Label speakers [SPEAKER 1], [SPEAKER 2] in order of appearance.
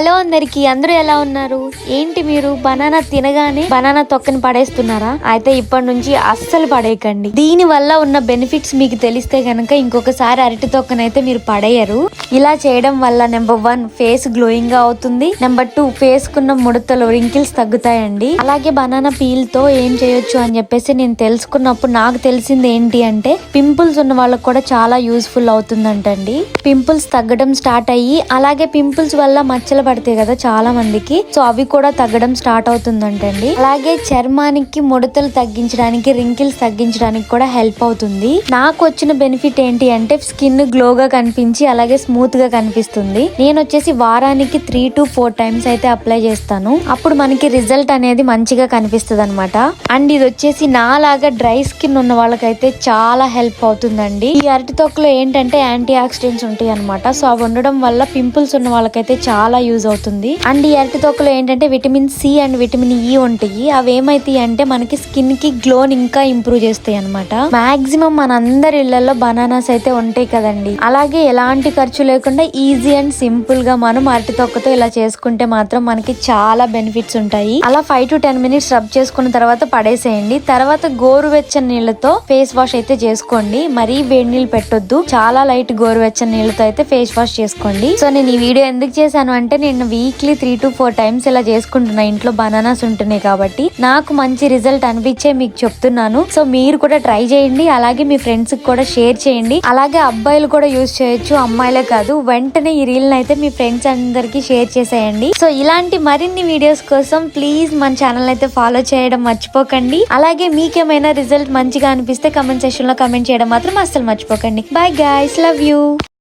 [SPEAKER 1] Hello అందరికి, అందరూ ఎలా ఉన్నారు? ఏంటి మీరు బనానా తినగానే బనానా తొక్కని పడేస్తున్నారా? అయితే ఇప్పటి నుంచి అస్సలు పడేయకండి. దీని వల్ల ఉన్న బెనిఫిట్స్ మీకు తెలిస్తే గనక ఇంకొకసారి అరటి తొక్కనైతే మీరు పడేయరు. ఇలా చేయడం వల్ల నెంబర్ 1 ఫేస్ గ్లోయింగ్ గా అవుతుంది. నెంబర్ 2 ఫేస్ కున్న ముడతలు రింకిల్స్ తగ్గుతాయండి. అలాగే బనానా పీల్ తో ఏం చేయొచ్చు అని చెప్పేసి నేను తెలుసుకున్నప్పుడు నాకు తెలిసింది ఏంటి అంటే పింపుల్స్ ఉన్న వాళ్ళకి కూడా చాలా యూస్ఫుల్ అవుతుందంటండి. పింపుల్స్ తగ్గడం స్టార్ట్ అయ్యి అలాగే పింపుల్స్ వల్ల మచ్చలు పడతాయి కదా చాలా మందికి, సో అవి కూడా తగ్గడం స్టార్ట్ అవుతుందంటండి. అలాగే చర్మానికి ముడతలు తగ్గించడానికి, రింకిల్స్ తగ్గించడానికి కూడా హెల్ప్ అవుతుంది. నాకు వచ్చిన బెనిఫిట్ ఏంటి అంటే స్కిన్ గ్లోగా కనిపించి అలాగే స్మూత్ గా కనిపిస్తుంది. నేను వచ్చేసి వారానికి 3 to 4 టైమ్స్ అయితే అప్లై చేస్తాను. అప్పుడు మనకి రిజల్ట్ అనేది మంచిగా కనిపిస్తుంది అనమాట. అండ్ ఇది వచ్చేసి నాలాగా డ్రై స్కిన్ ఉన్న వాళ్ళకైతే చాలా హెల్ప్ అవుతుందండి. ఈ అరటి తొక్కలో ఏంటంటే యాంటీ ఆక్సిడెంట్స్ ఉంటాయి అనమాట. సో అవి ఉండడం వల్ల పింపుల్స్ ఉన్న వాళ్ళకైతే చాలా యూజ్ అవుతుంది. అండ్ ఈ అరటి తొక్కలో ఏంటంటే vitamin C and vitamin E ఉంటాయి. అవి ఏమైతాయి అంటే మనకి స్కిన్ కి గ్లోని ఇంకా ఇంప్రూవ్ చేస్తాయి అనమాట. మాక్సిమం మన అందరి ఇళ్లలో బనానాస్ అయితే ఉంటాయి కదండి. అలాగే ఎలాంటి ఖర్చు లేకుండా ఈజీ అండ్ సింపుల్ గా మనం అరటి తొక్కతో ఇలా చేసుకుంటే మాత్రం మనకి చాలా బెనిఫిట్స్ ఉంటాయి. అలా 5 to 10 minutes రబ్ చేసుకున్న తర్వాత పడేసేయండి. తర్వాత గోరువెచ్చని నీళ్ళతో ఫేస్ వాష్ అయితే చేసుకోండి. మరీ వేడి నీళ్ళు పెట్టొద్దు, చాలా లైట్ గోరువెచ్చని నీళ్ళతో అయితే ఫేస్ వాష్ చేసుకోండి. సో నేను ఈ వీడియో ఎందుకు చేశాను అంటే నేను వీక్లీ 3 to 4 టైమ్స్ ఇలా చేసుకుంటున్నా. ఇంట్లో బనానాస్ ఉంటున్నాయి కాబట్టి నాకు మంచి రిజల్ట్ అనిపించే మీకు చెప్తున్నాను. సో మీరు కూడా ట్రై చేయండి. అలాగే మీ ఫ్రెండ్స్ కి కూడా షేర్ చేయండి. అలాగే అబ్బాయిలు కూడా యూజ్ చేయొచ్చు, అమ్మాయిలే కాదు. వెంటనే ఈ రీల్ అయితే మీ ఫ్రెండ్స్ అందరికి షేర్ చేసేయండి. సో ఇలాంటి మరిన్ని వీడియోస్ కోసం ప్లీజ్ మన ఛానల్ అయితే ఫాలో చేయడం మర్చిపోకండి. అలాగే మీకేమైనా రిజల్ట్ మంచిగా అనిపిస్తే కమెంట్ సెక్షన్ లో కమెంట్ చేయడం మాత్రం అస్సలు మర్చిపోకండి. Bye guys, love you.